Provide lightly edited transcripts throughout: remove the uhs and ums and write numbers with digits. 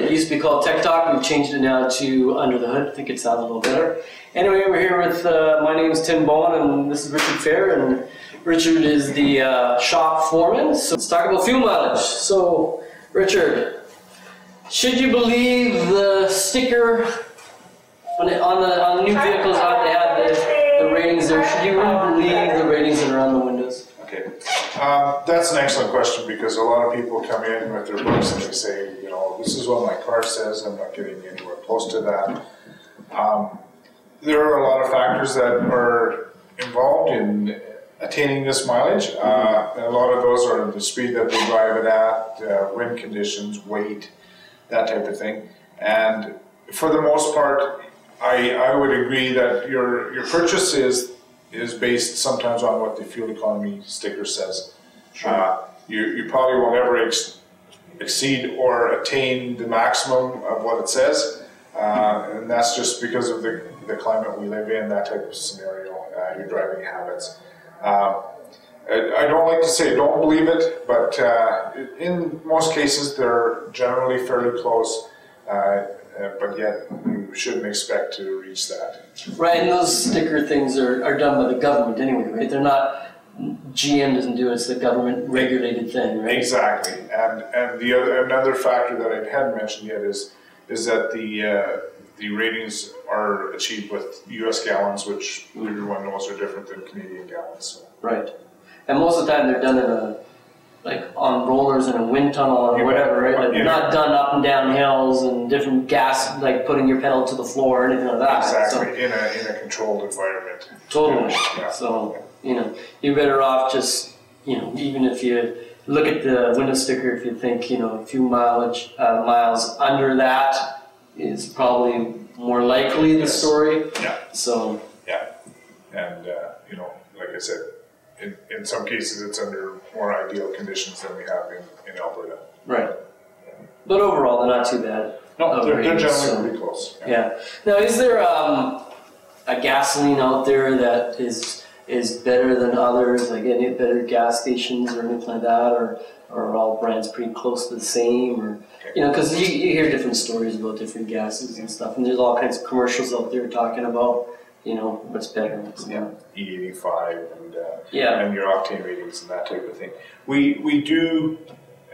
It used to be called Tech Talk. We've changed it now to Under the Hood. I think it sounds a little better. Anyway, we're here with, my name is Tim Bowen, and this is Richard Fair, and Richard is the shop foreman. So let's talk about fuel mileage. So, Richard, should you believe the sticker on the new vehicles that they have the ratings there? Should you really believe the ratings that are on the windows? Okay, that's an excellent question, because a lot of people come in with their books and they say, you know, this is what my car says, I'm not getting anywhere close to that. There are a lot of factors that are involved in attaining this mileage. And a lot of those are the speed that they drive it at, wind conditions, weight, that type of thing. And for the most part, I would agree that your purchase is based sometimes on what the fuel economy sticker says. Sure. You probably will never exceed or attain the maximum of what it says, and that's just because of the climate we live in, that type of scenario, your driving habits. I don't like to say don't believe it, but in most cases they're generally fairly close, but yet you shouldn't expect to reach that. Right, and those sticker things are done by the government anyway, right? They're not, GM doesn't do it, it's the government regulated thing, right? Exactly, and another factor that I hadn't mentioned yet is that the ratings are achieved with U.S. gallons, which everyone knows are different than Canadian gallons. So. Right, and most of the time they're done in on rollers in a wind tunnel or whatever, right? Like, they're not done up and down hills and different gas, like putting your pedal to the floor or anything like that. Exactly, so, in a controlled environment. Totally. Yeah. So, you know, you're better off just, you know, even if you look at the window sticker, if you think, you know, a few miles under that is probably more likely the story. Yeah. So. Yeah, and you know, like I said, in some cases it's under more ideal conditions than we have in Alberta. Right. But overall, they're not too bad. No, they're generally pretty close. Yeah. Now, is there a gasoline out there that is better than others? Like any better gas stations or anything like that, or are all brands pretty close to the same? Or you know, because you hear different stories about different gases and stuff, and there's all kinds of commercials out there talking about, you know, what's better. What's not. E85 and your octane ratings and that type of thing. We do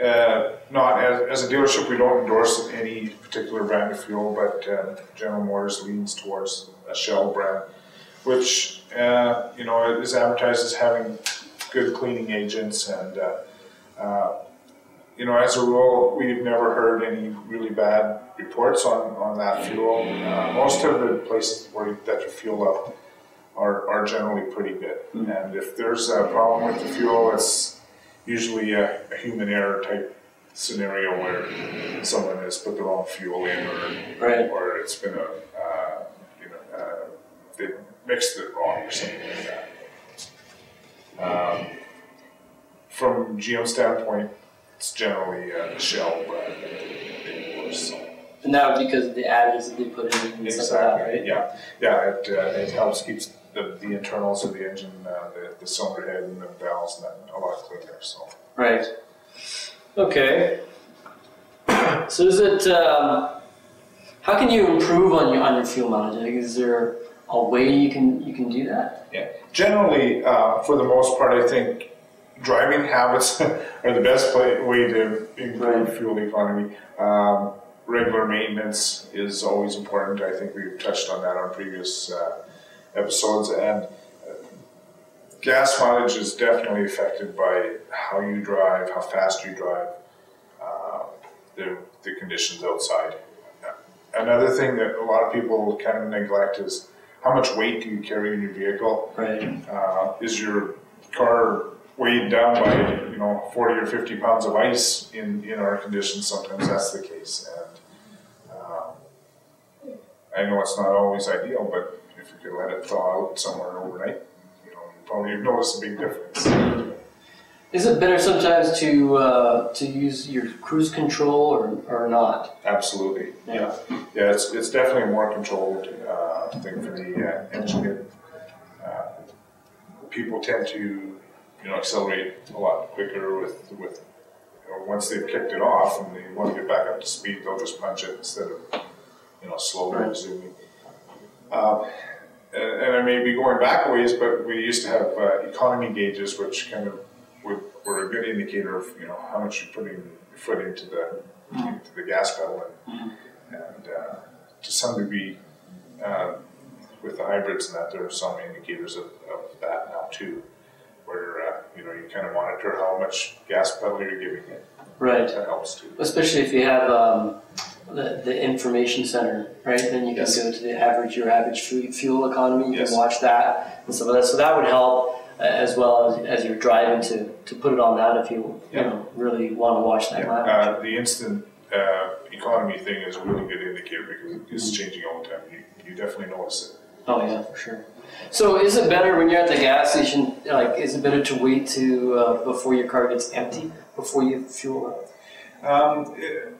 not as a dealership, we don't endorse any particular brand of fuel, but General Motors leans towards a Shell brand, which you know, is advertised as having good cleaning agents, and you know, as a rule, we've never heard any really bad reports on that fuel. Most of the places that you fuel up are generally pretty good. And if there's a problem with the fuel, it's usually a human error type scenario where someone has put the wrong fuel in, or it's been you know, they mixed it wrong or something like that. From GM standpoint, it's generally a Shell brand that they endorse. So. And that would be because of the additives that they put in and stuff like that, right? Yeah. It helps keep the internals of the engine, the cylinder head and the valves, and that a lot cleaner. So. Right. Okay. So is it? How can you improve on your fuel mileage? Like, is there a way you can do that? Yeah. Generally, for the most part, I think driving habits are the best way to improve fuel economy. Regular maintenance is always important. I think we've touched on that on previous episodes. And gas mileage is definitely affected by how you drive, how fast you drive, the conditions outside. Another thing that a lot of people kind of neglect is how much weight do you carry in your vehicle? Right. Is your car weighed down by 40 or 50 pounds of ice in our conditions? Sometimes that's the case, and I know it's not always ideal, but if you could let it thaw out somewhere overnight, you probably notice a big difference. Is it better sometimes to use your cruise control or not? Absolutely. Yeah. It's definitely a more controlled thing for the engine. People tend to accelerate a lot quicker with once they've kicked it off and they want to get back up to speed, they'll just punch it instead of, slowly resuming. And I may be going back a ways, but we used to have economy gauges, which kind of were a good indicator of how much you're putting your foot into the gas pedal, and to some degree, with the hybrids and that, there are some indicators of that now too, where you kind of monitor how much gas pedal you're giving it. Right. That helps too. Especially if you have the information center, right? Then you can go to your average fuel economy. You can watch that and stuff like that. So that would help as well as you're driving to put it on that if you really want to watch that mileage. The instant economy thing is a really good indicator because it's changing all the time. You definitely notice it. Oh yeah, for sure. So is it better when you're at the gas station, is it better to wait before your car gets empty, before you fuel up?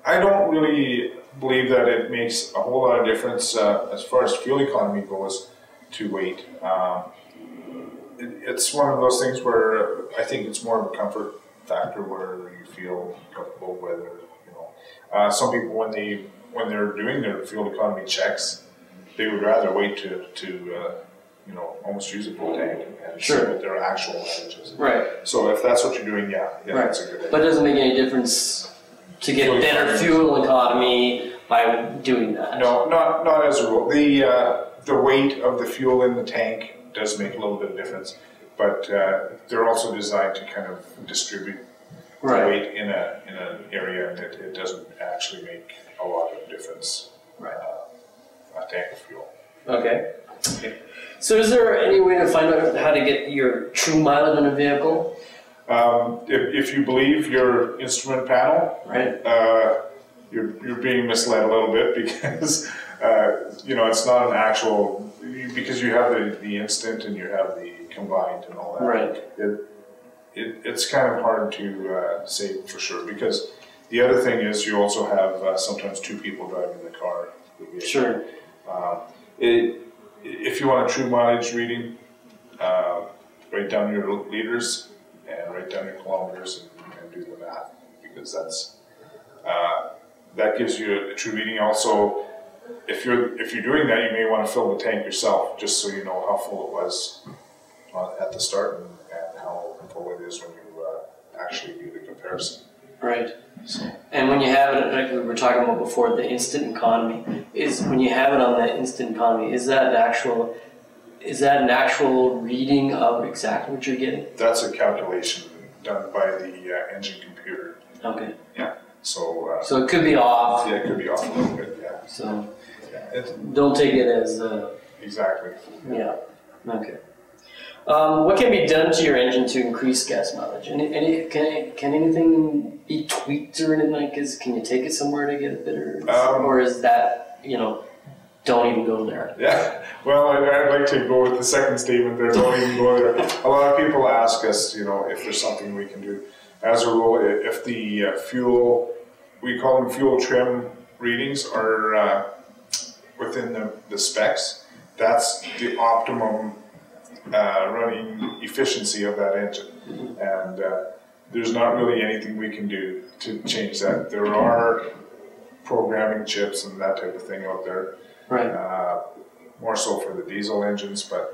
I don't really believe that it makes a whole lot of difference as far as fuel economy goes to wait. It's one of those things where I think it's more of a comfort factor where you feel comfortable whether, some people when they're doing their fuel economy checks, they would rather wait to almost use a full tank and see what their actual mileage is. Right. So if that's what you're doing, that's a good idea. But it doesn't make any difference to get better fuel economy by doing that. No, not as a rule. The weight of the fuel in the tank does make a little bit of difference, but they're also designed to kind of distribute the weight in an area, and it doesn't actually make a lot of difference. Right. A tank of fuel. Okay. So is there any way to find out how to get your true mileage in a vehicle? If you believe your instrument panel, you're being misled a little bit because it's not an actual, because you have the instant and you have the combined and all that. Right. It's kind of hard to say for sure, because the other thing is you also have sometimes two people driving the car. Sure. If you want a true mileage reading, write down your liters and write down your kilometers and do the math, because that gives you a true reading. Also, if you're doing that, you may want to fill the tank yourself, just so you know how full it was at the start and how full it is when you actually do the comparison. Right. And when you have it, like we were talking about before, the instant economy, when you have it on the instant economy, is that an actual reading of exactly what you're getting? That's a calculation done by the engine computer. Okay. Yeah. So it could be off. Yeah, it could be off a little bit. Yeah. So don't take it as exactly. Yeah. Okay. What can be done to your engine to increase gas mileage? Can anything be tweaked or anything like this? Can you take it somewhere to get it better? Or is that, don't even go there? Yeah, well, I'd like to go with the second statement there, don't even go there. A lot of people ask us, if there's something we can do. As a rule, if the fuel, we call them fuel trim readings, are within the specs, that's the optimum running efficiency of that engine, and there's not really anything we can do to change that. There are programming chips and that type of thing out there, more so for the diesel engines, but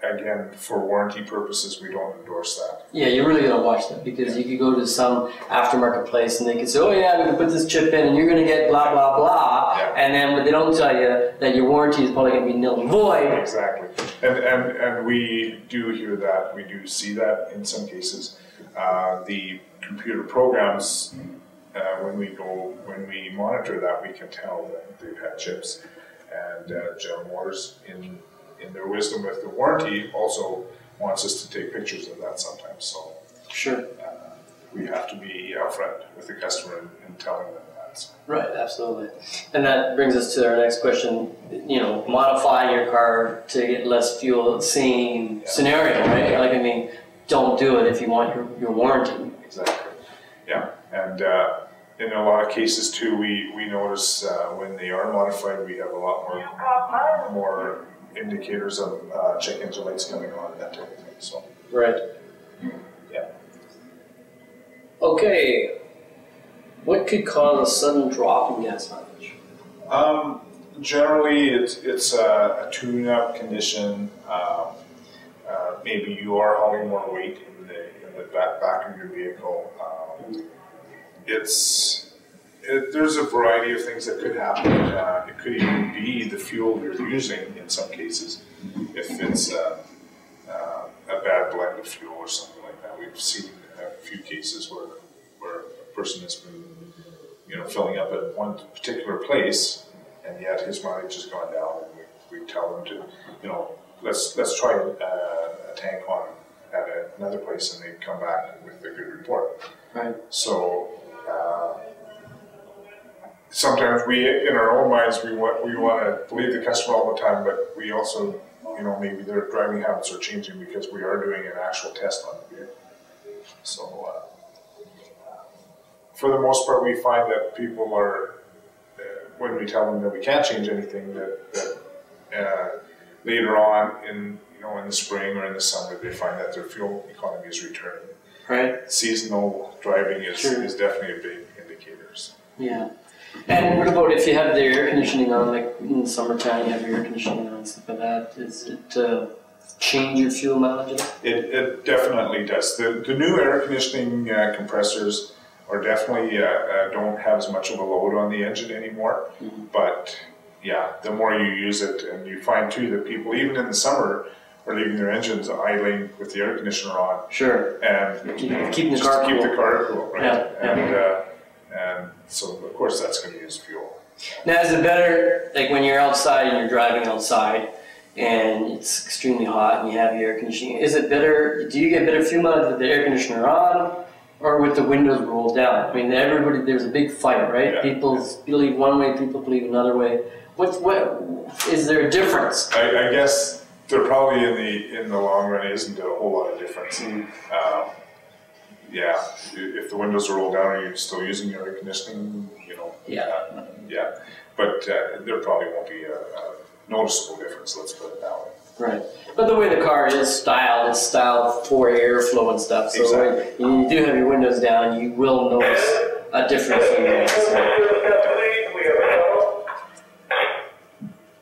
again, for warranty purposes, we don't endorse that. Yeah, you're really going to watch that, because you could go to some aftermarket place and they could say, oh yeah, we can put this chip in and you're going to get blah, blah, blah. Yeah. And then what they don't tell you, that your warranty is probably going to be nil and void. Exactly. And we do hear that. We do see that in some cases. The computer programs, when we monitor that, we can tell that they've had chips. And General Motors, in their wisdom with the warranty, also wants us to take pictures of that sometimes. So sure, we have to be upfront with the customer and telling them that. So. Right, absolutely. And that brings us to our next question. Modifying your car to get less fuel, same scenario, right? Don't do it if you want your warranty. Exactly. Yeah, and in a lot of cases too, we notice when they are modified, we have a lot more indicators of check engine lights coming on, that type of thing. So right. Yeah. Okay, what could cause a sudden drop in gas mileage? Generally, it's a tune-up condition. Maybe you are hauling more weight in the back of your vehicle. There's a variety of things that could happen. It could even be the fuel you're using in some cases. If it's a bad blend of fuel or something like that, we've seen a few cases where a person has been, filling up at one particular place, and yet his mileage has gone down. And we tell them to, let's try a tank on at another place, and they come back with a good report. Right. So sometimes in our own minds, we want to believe the customer all the time, but we also, maybe their driving habits are changing because we are doing an actual test on the vehicle. So for the most part, we find that people are, when we tell them that we can't change anything, that later on in the spring or in the summer, they find that their fuel economy is returning. Right. Seasonal driving is definitely a big indicator. So. Yeah. And what about if you have the air conditioning on, like in the summertime, you have your air conditioning on and stuff like that? Does it change your fuel mileage? It definitely does. The new air conditioning compressors are definitely don't have as much of a load on the engine anymore. Mm-hmm. But yeah, the more you use it, and you find too that people, even in the summer, are leaving their engines idling with the air conditioner on. Sure. And keeping the car cool. Keep the car cool, right? Yeah. And so, of course, that's going to use fuel. Now, is it better, like when you're outside and you're driving outside and it's extremely hot and you have your air conditioning, is it better, do you get better fuel mileage with the air conditioner on or with the windows rolled down? I mean, there's a big fight, right? Yeah. People believe one way, people believe another way. What is there a difference? I guess there probably in the long run isn't a whole lot of difference. Yeah, if the windows are rolled down, are you still using your air conditioning? Yeah. But there probably won't be a noticeable difference. Let's put it that way. Right. But the way the car is styled, it's styled for airflow and stuff. So exactly. When you do have your windows down, you will notice a difference in that.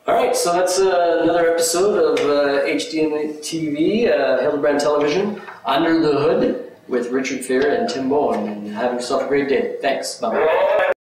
All right, so that's another episode of HDMI TV, Hildebrand Television, Under the Hood, with Richard Fair and Tim Bowen. And have yourself a great day. Thanks. Bye-bye.